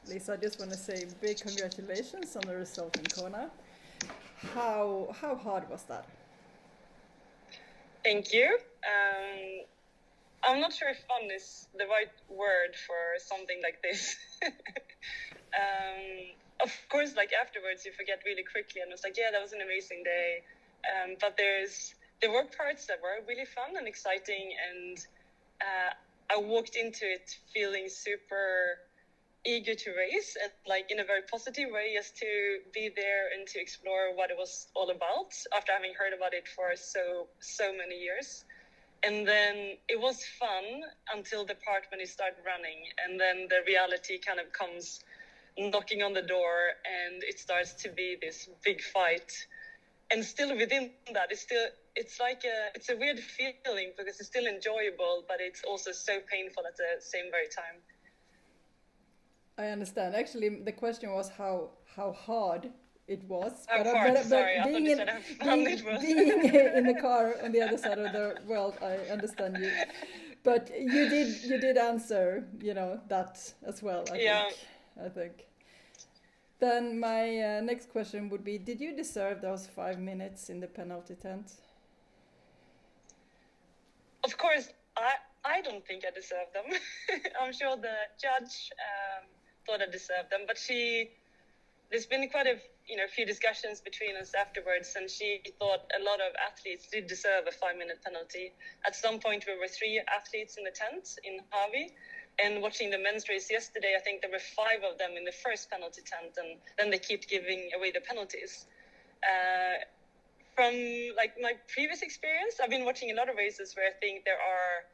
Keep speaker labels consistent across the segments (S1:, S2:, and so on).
S1: Lisa, I just want to say big congratulations on the result in Kona. How hard was that?
S2: Thank you. I'm not sure if fun is the right word for something like this. Of course, like afterwards, you forget really quickly, and it's like, yeah, that was an amazing day. But there were parts that were really fun and exciting, and I walked into it feeling super eager to race, and like in a very positive way, just to be there and to explore what it was all about after having heard about it for so many years. And then it was fun until the part when you start running, and then the reality kind of comes knocking on the door, and it starts to be this big fight. And still within that, it's a weird feeling, because it's still enjoyable, but it's also so painful at the same very time.
S1: I understand. Actually, the question was how hard it was.
S2: How hard? Sorry, I thought you said how fun it was.
S1: Being in the car on the other side of the world, I understand you. But you did answer, that as well. I think. Then my next question would be: did you deserve those 5 minutes in the penalty tent?
S2: Of course, I don't think I deserved them. I'm sure the judge thought I deserved them, but there's been quite a few discussions between us afterwards, and she thought a lot of athletes did deserve a 5-minute penalty. At some point, we were 3 athletes in the tent in Hawi, and watching the men's race yesterday, I think there were 5 of them in the first penalty tent, and then they keep giving away the penalties. From like my previous experience, I've been watching a lot of races where I think there are,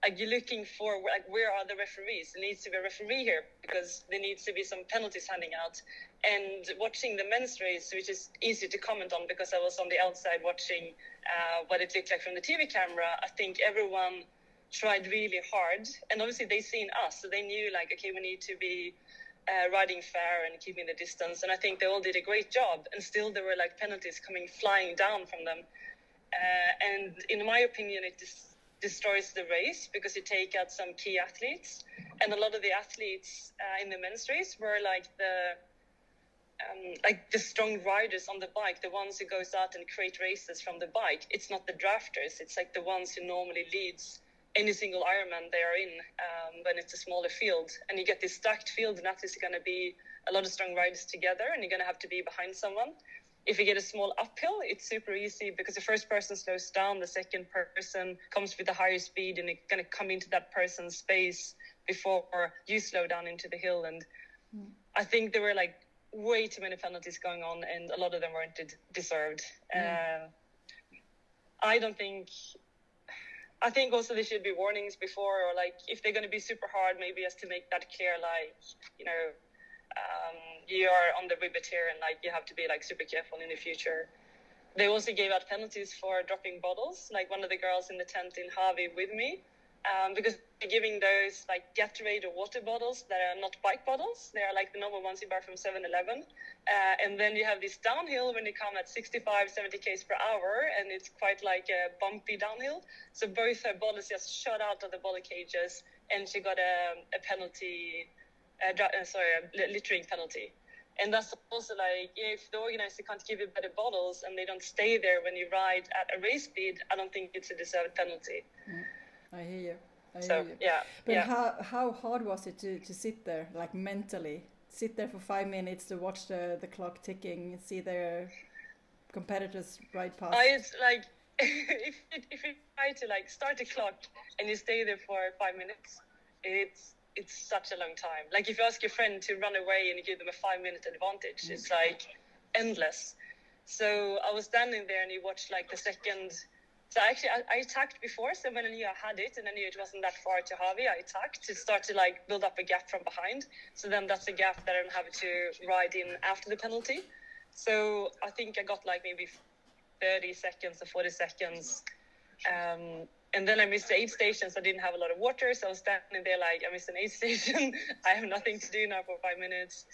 S2: like, you're looking for, like, where are the referees? There needs to be a referee here because there needs to be some penalties handing out. And watching the men's race, which is easy to comment on because I was on the outside watching what it looked like from the TV camera, I think everyone tried really hard. And obviously they seen us, so they knew, like, okay, we need to be riding fair and keeping the distance. And I think they all did a great job. And still there were, like, penalties coming flying down from them. And in my opinion, it destroys the race because you take out some key athletes, and a lot of the athletes in the men's race were like the strong riders on the bike, the ones who goes out and create races from the bike. It's not the drafters, it's like the ones who normally leads any single Ironman they are in when it's a smaller field. And you get this stacked field, and athletes are going to be a lot of strong riders together, and you're going to have to be behind someone. If you get a small uphill, it's super easy because the first person slows down, the second person comes with a higher speed, and it's going to come into that person's space before you slow down into the hill. And I think there were like way too many penalties going on, and a lot of them weren't deserved. I think also there should be warnings before, or like if they're going to be super hard, maybe just to make that clear, like, you are on the ribbit here, and like you have to be like super careful in the future. They also gave out penalties for dropping bottles, like one of the girls in the tent in Hawi with me, because they're giving those like Gatorade or water bottles that are not bike bottles. They are like the normal ones you buy from 7-Eleven. And then you have this downhill when you come at 65, 70 k's per hour, and it's quite like a bumpy downhill. So both her bottles just shot out of the bottle cages, and she got a penalty, a littering penalty. And that's also like, if the organizer can't give you better bottles and they don't stay there when you ride at a race speed, I don't think it's a deserved penalty.
S1: I hear you.
S2: Yeah.
S1: But how hard was it to sit there, like mentally? Sit there for 5 minutes to watch the clock ticking, see their competitors ride past?
S2: It's like, if you try to like start the clock and you stay there for 5 minutes, it's such a long time. Like if you ask your friend to run away and you give them a 5-minute advantage, it's like endless. So I was standing there and you watch like the second. So actually I attacked before, so when I knew I had it and I knew it wasn't that far to Hawi, I attacked to start to like build up a gap from behind. So then that's a gap that I don't have to ride in after the penalty. So I think I got like maybe 30 seconds or 40 seconds. And then I missed the aid station, so I didn't have a lot of water. So I was standing there like, I missed an aid station. I have nothing to do now for 5 minutes.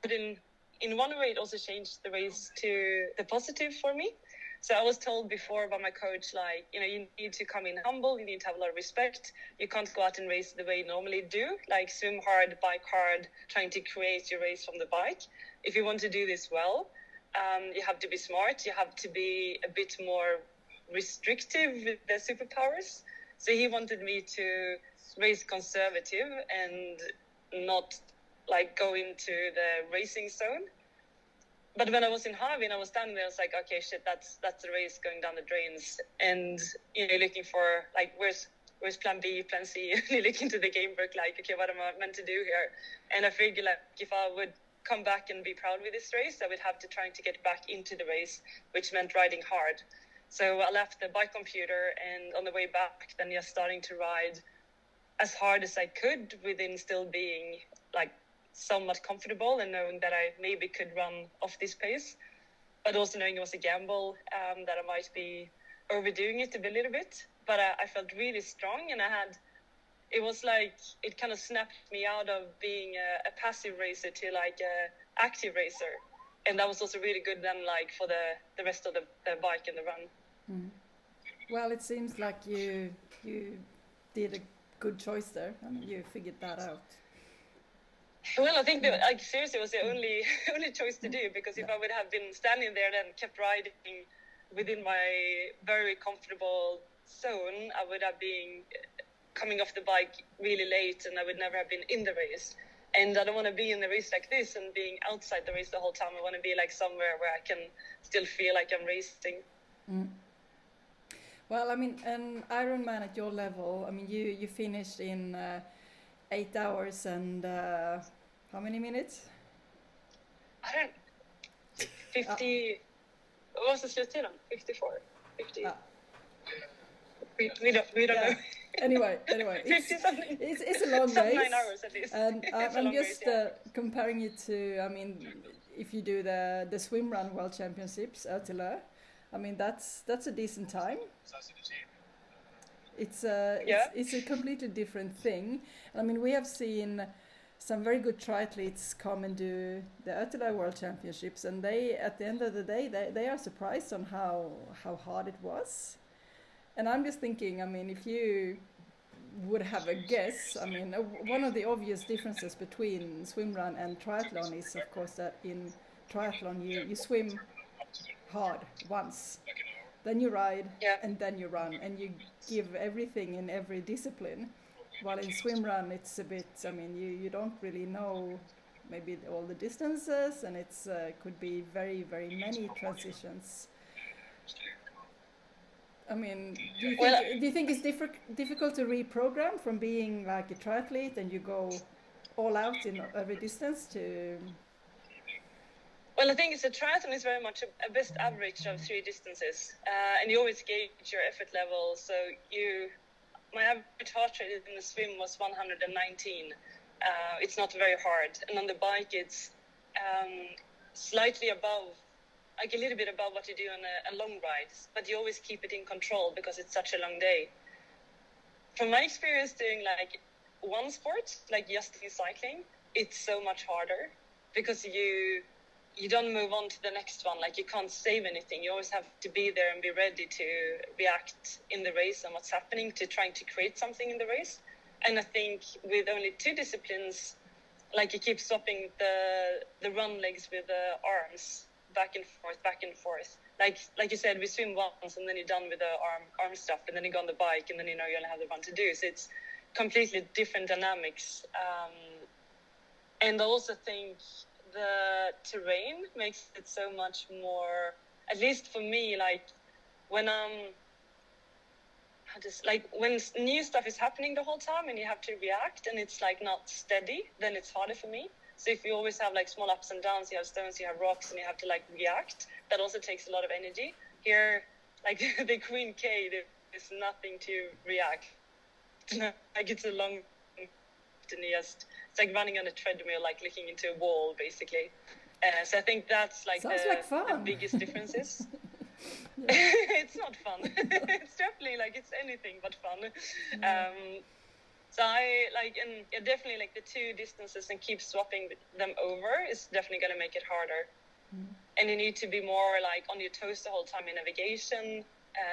S2: But in one way, it also changed the race to the positive for me. So I was told before by my coach, like, you know, you need to come in humble, you need to have a lot of respect. You can't go out and race the way you normally do, like swim hard, bike hard, trying to create your race from the bike. If you want to do this well, you have to be smart. You have to be a bit more restrictive with the superpowers. So he wanted me to race conservative and not like go into the racing zone. But when I was in Harvey and I was standing there, I was like, okay, shit, that's the race going down the drains. And, you know, looking for, like, where's plan B, plan C? And you look into the game book, like, okay, what am I meant to do here? And I figured, like, if I would come back and be proud with this race, I would have to try to get back into the race, which meant riding hard. So I left the bike computer, and on the way back, then just starting to ride as hard as I could within still being, like, somewhat comfortable and knowing that I maybe could run off this pace, but also knowing it was a gamble, that I might be overdoing it a little bit. But I felt really strong, and it was like it kind of snapped me out of being a passive racer to like a active racer, and that was also really good then, like for the rest of the bike and the run.
S1: Mm. Well, it seems like you did a good choice there. I mean, you figured that out.
S2: Well, I think that, like, seriously, it was the only choice to do, because if I would have been standing there and kept riding within my very comfortable zone, I would have been coming off the bike really late, and I would never have been in the race. And I don't want to be in the race like this and being outside the race the whole time. I want to be like somewhere where I can still feel like I'm racing.
S1: Mm. Well, I mean, an Ironman at your level, I mean, you finished in 8 hours and how many minutes?
S2: I don't 50. What was the sluttid? 54. 50. We don't know.
S1: Anyway, it's a long race.
S2: 9 hours at least.
S1: And I'm just comparing it to, I mean, if you do the Swimrun World Championships, Ötillö, I mean, that's a decent time. It's a completely different thing. I mean, we have seen some very good triathletes come and do the Ötillö World Championships, and they, at the end of the day, they are surprised on how hard it was. And I'm just thinking, I mean, if you would have a guess, I mean, one of the obvious differences between swimrun and triathlon is, of course, that in triathlon you swim hard once, then you ride, and then you run, and you give everything in every discipline. While in swimrun, it's a bit, I mean, you don't really know maybe all the distances, and it's could be very, very many transitions. I mean, do you think it's difficult to reprogram from being like a triathlete and you go all out in every distance to?
S2: Well, I think it's a triathlon is very much a best average of 3 distances, and you always gauge your effort level. So my average heart rate in the swim was 119. It's not very hard, and on the bike it's slightly above, like a little bit above what you do on a long ride, but you always keep it in control because it's such a long day. From my experience doing like one sport, like just in cycling, it's so much harder because you don't move on to the next one. Like you can't save anything. You always have to be there and be ready to react in the race and what's happening, to trying to create something in the race. And I think with only 2 disciplines, like you keep swapping the run legs with the arms back and forth. Like you said, we swim once and then you're done with the arm stuff, and then you go on the bike and then you know you only have the run to do. So it's completely different dynamics. And I also think the terrain makes it so much more, at least for me, like when when new stuff is happening the whole time and you have to react and it's like not steady, then it's harder for me. So if you always have like small ups and downs, you have stones, you have rocks, and you have to like react, that also takes a lot of energy. Here, like the Queen K, there's nothing to react. Like it's a long, it's like running on a treadmill, like looking into a wall, basically. So I think that's like the biggest differences. It's not fun. It's definitely like it's anything but fun. So I like, and definitely like the 2 distances and keep swapping them over is definitely going to make it harder. and you need to be more like on your toes the whole time in navigation,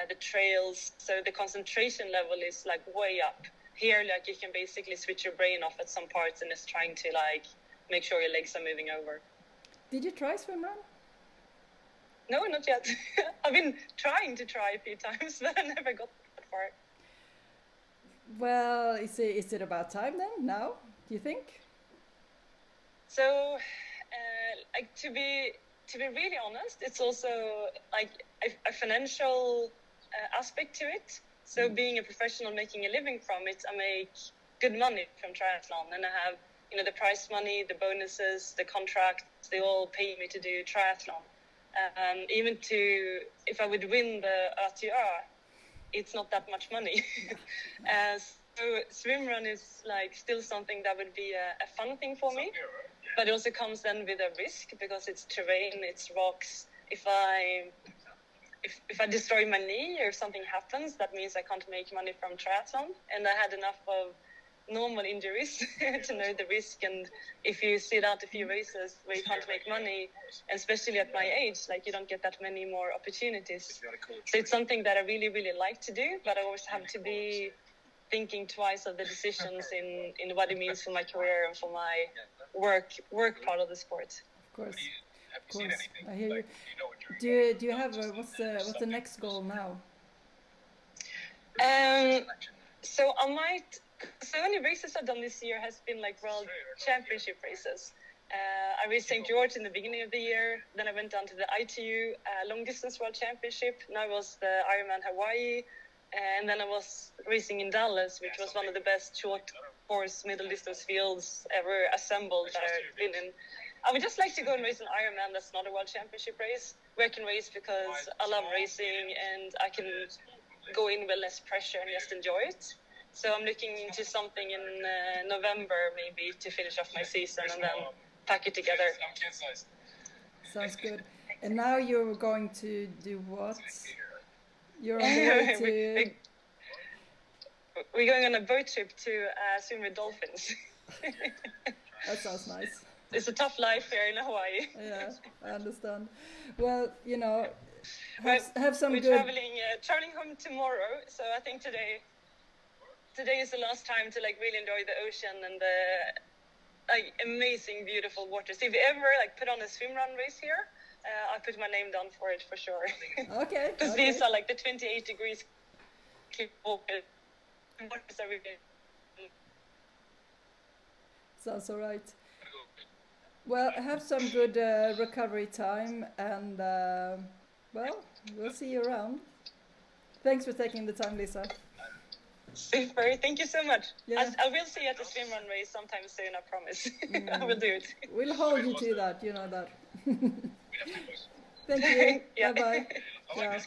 S2: the trails. So the concentration level is like way up. Here, like you can basically switch your brain off at some parts and just trying to like make sure your legs are moving over.
S1: Did you try Swimrun?
S2: No, not yet. I've been trying to try a few times, but I never got that far.
S1: Well, is it about time then? Now, do you think?
S2: So, like to be really honest, it's also like a financial aspect to it. So being a professional making a living from it, I make good money from triathlon, and I have, you know, the prize money, the bonuses, the contracts, they all pay me to do triathlon. Even if I would win the RTR, it's not that much money. So swimrun is like still something that would be a fun thing for me, but it also comes then with a risk because it's terrain, it's rocks. If I destroy my knee or if something happens, that means I can't make money from triathlon. And I had enough of normal injuries to know the risk. And if you sit out a few races where you can't make money, especially at my age, like you don't get that many more opportunities. So it's something that I really, really like to do, but I always have to be thinking twice of the decisions in what it means for my career and for my work part of the sport.
S1: Of course. Of course, I hear you. Do you have what's the next goal now?
S2: So the only races I've done this year has been like World Championship races. I raced St. George in the beginning of the year. Then I went down to the ITU Long Distance World Championship. Now it was the Ironman Hawaii. And then I was racing in Dallas, which was one of the best short course middle distance fields ever assembled that I've been in. I would just like to go and race an Ironman that's not a World Championship race, where I can race because I love racing and I can go in with less pressure and just enjoy it. So I'm looking into something in November maybe to finish off my season and then pack it together.
S1: Sounds good. And now you're going to do what? You're on the way to...
S2: We're going on a boat trip to swim with dolphins.
S1: That sounds nice.
S2: It's a tough life here in Hawaii.
S1: Yeah, I understand. Well, you know, have some
S2: we're
S1: good...
S2: traveling home tomorrow, so I think today is the last time to like really enjoy the ocean and the like amazing, beautiful waters. If you ever like put on a swimrun race here, I put my name down for it for sure.
S1: Okay.
S2: Because these are like the 28 degrees waters every day.
S1: Sounds all right. Well, have some good recovery time, and well, we'll see you around. Thanks for taking the time, Lisa.
S2: Super, thank you so much.
S1: Yeah.
S2: I will see you at the swimrun race sometime soon, I promise. I will do it.
S1: We'll hold you to that, you know that. Thank you.
S2: Yeah.
S1: Bye-bye. Ciao.